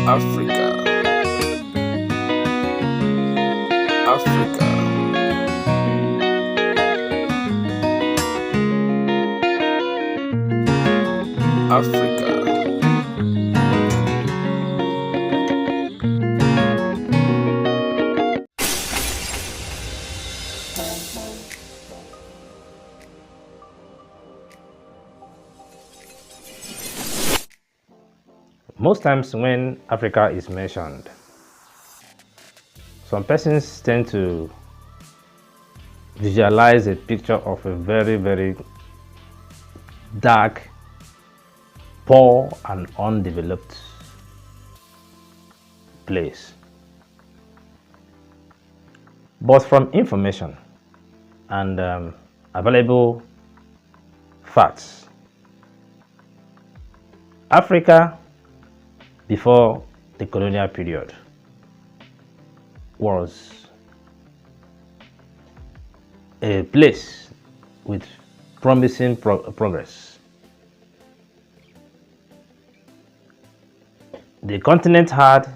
Africa, Africa, Africa. Most times when Africa is mentioned, some persons tend to visualize a picture of a very, very dark, poor and undeveloped place. But from information and available facts, Africa before the colonial period was a place with promising progress. The continent had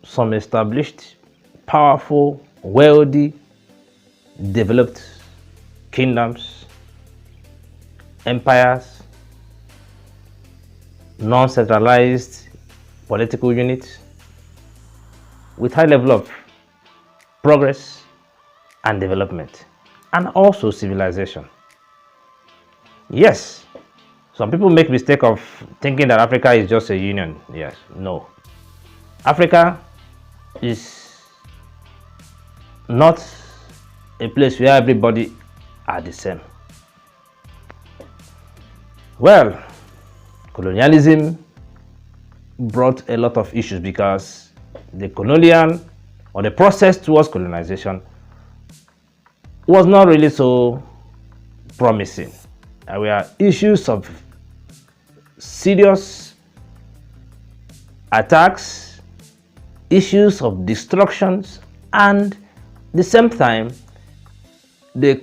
some established, powerful, wealthy, developed kingdoms, empires, non-centralized political units with high level of progress and development, and also civilization. Yes, some people make mistake of thinking that Africa is just a union. Yes, no. Africa is not a place where everybody are the same. Well, colonialism brought a lot of issues because the colonial or the process towards colonization was not really so promising. There were issues of serious attacks, issues of destructions, and at the same time the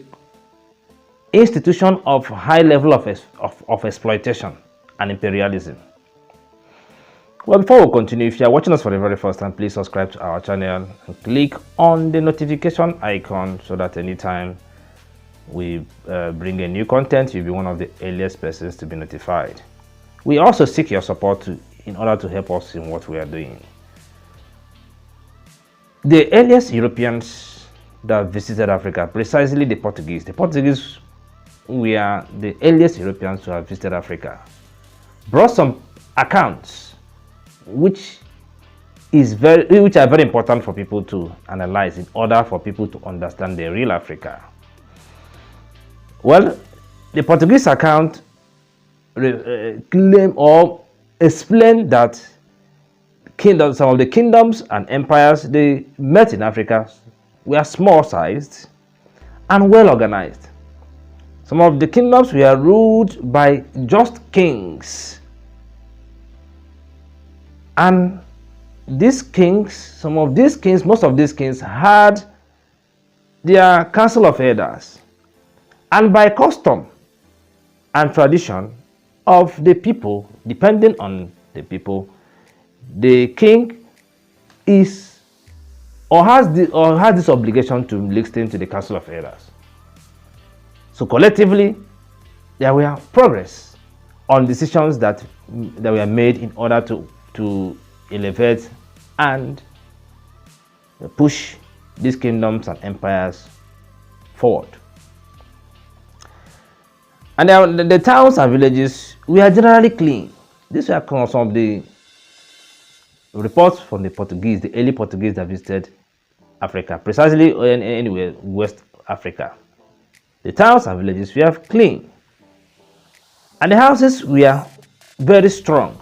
institution of high level of exploitation and imperialism. Well, before we continue, if you are watching us for the very first time, please subscribe to our channel and click on the notification icon so that anytime we bring a new content, you'll be one of the earliest persons to be notified. We also seek your support in order to help us in what we are doing. The earliest Europeans that visited Africa, precisely the Portuguese were the earliest Europeans to have visited Africa, brought some accounts which are very important for people to analyze in order for people to understand the real Africa. Well, the Portuguese account claim or explain that some of the kingdoms and empires they met in Africa were small sized and well organized. Some of the kingdoms were ruled by just kings. And most of these kings had their council of elders. And by custom and tradition of the people, depending on the people, the king is or has this obligation to listen to the council of elders. So collectively, there were progress on decisions that were made in order to elevate and push these kingdoms and empires forward. And the towns and villages were generally clean. These were some of the reports from the Portuguese, the early Portuguese that visited Africa, precisely anywhere West Africa. The towns and villages were clean, and the houses were very strong.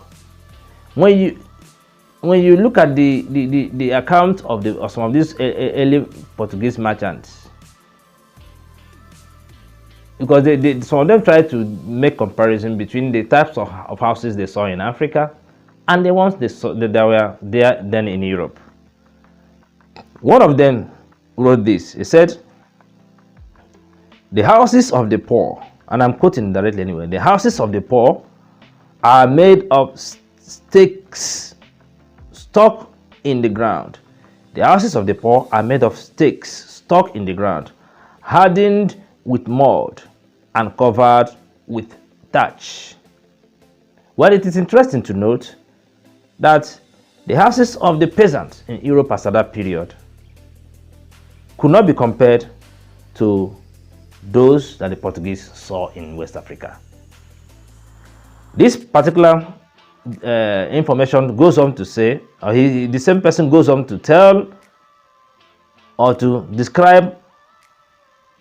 When you look at the account of some of these early Portuguese merchants, because some of them tried to make comparison between the types of houses they saw in Africa and the ones that were there then in Europe. One of them wrote this. He said, "The houses of the poor," and I'm quoting directly anyway, "the houses of the poor are made of stakes stuck in the ground. The houses of the poor are made of stakes stuck in the ground, hardened with mud and covered with thatch. Well, it is interesting to note that the houses of the peasants in Europe at that period could not be compared to those that the Portuguese saw in West Africa. This particular information goes on to say, or the same person goes on to tell or to describe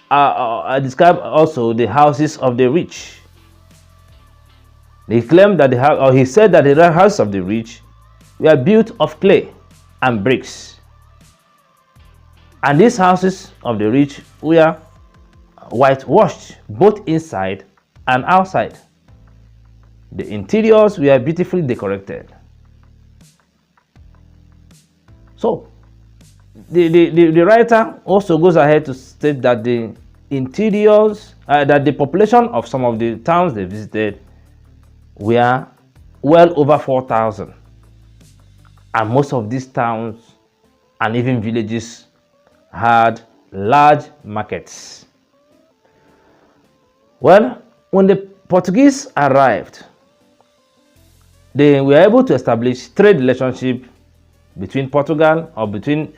also the houses of the rich. He claimed that he said that the houses of the rich were built of clay and bricks, and these houses of the rich were whitewashed both inside and outside. The interiors were beautifully decorated. So the writer also goes ahead to state that the interiors, that the population of some of the towns they visited were well over 4,000, and most of these towns and even villages had large markets. Well, when the Portuguese arrived, they were able to establish trade relationship between Portugal, or between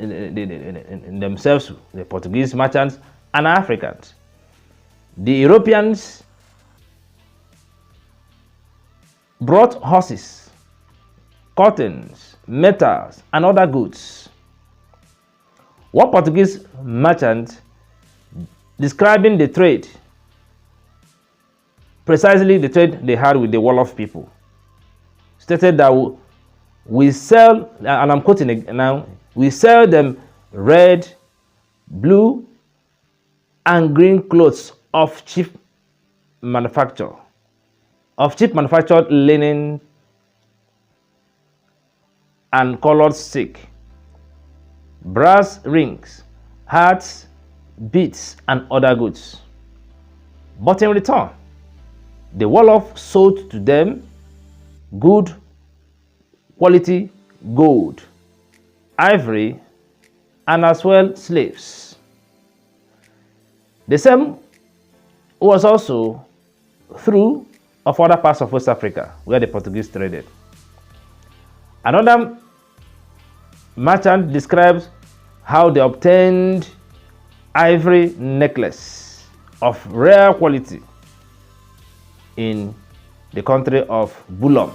themselves, the Portuguese merchants and Africans. The Europeans brought horses, cottons, metals, and other goods. One Portuguese merchant, describing the trade, precisely the trade they had with the Wolof people, stated that we sell, and I'm quoting now, we sell them red, blue, and green clothes of cheap manufactured linen and colored silk, brass rings, hats, beads, and other goods. But in return, the Wolof sold to them good quality gold, ivory, and as well slaves. The same was also true of other parts of West Africa where the Portuguese traded. Another merchant describes how they obtained ivory necklace of rare quality in the country of Boulogne,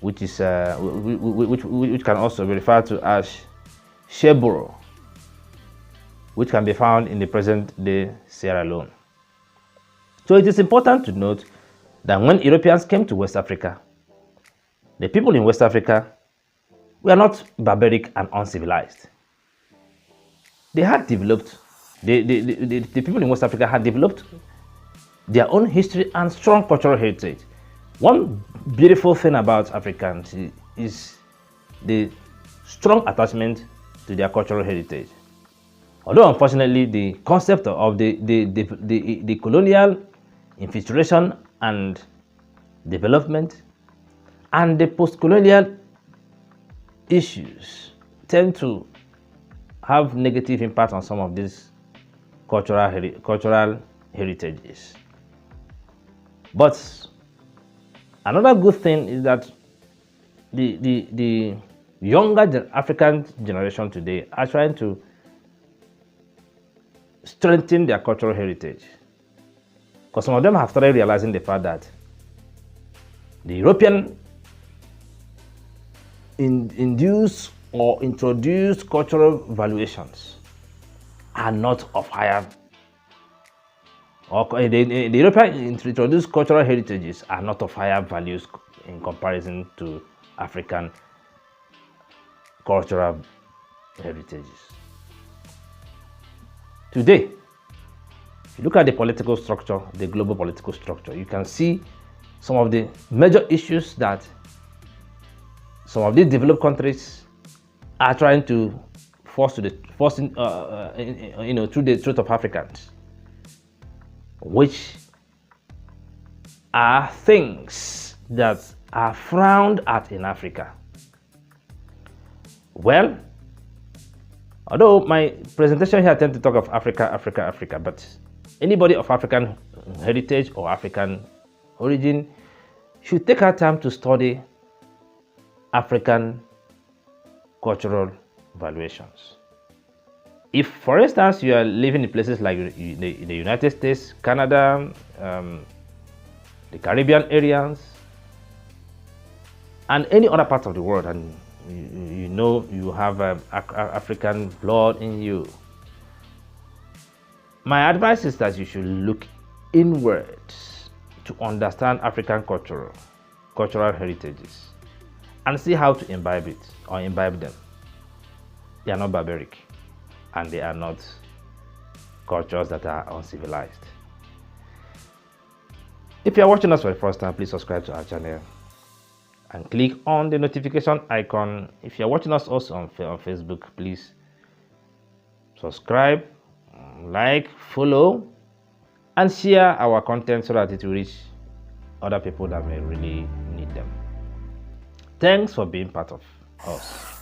which is which can also be referred to as Cherbourg, which can be found in the present-day Sierra Leone. So it is important to note that when Europeans came to West Africa, the people in West Africa were not barbaric and uncivilized. They had developed, the people in West Africa had developed their own history and strong cultural heritage. One beautiful thing about Africans is the strong attachment to their cultural heritage. Although unfortunately the concept of the colonial infiltration and development and the post-colonial issues tend to have negative impact on some of these cultural heritages. But another good thing is that the younger African generation today are trying to strengthen their cultural heritage, because some of them have started realizing the fact that the European induced or introduced cultural valuations are not of higher, or the European introduced cultural heritages are not of higher values in comparison to African cultural heritages. Today, if you look at the political structure, the global political structure, you can see some of the major issues that some of these developed countries are trying to force through the throat of Africans, which are things that are frowned at in Africa. Well, although my presentation here tends to talk of Africa, but anybody of African heritage or African origin should take our time to study African cultural valuations. If, for instance, you are living in places like the United States, Canada, the Caribbean areas, and any other part of the world, and you know you have African blood in you, my advice is that you should look inwards to understand African cultural heritages and see how to imbibe it or imbibe them. They are not barbaric, and they are not cultures that are uncivilized. If you are watching us for the first time, please subscribe to our channel and click on the notification icon. If you are watching us also on Facebook, please subscribe, like, follow, and share our content so that it will reach other people that may really need them. Thanks for being part of us.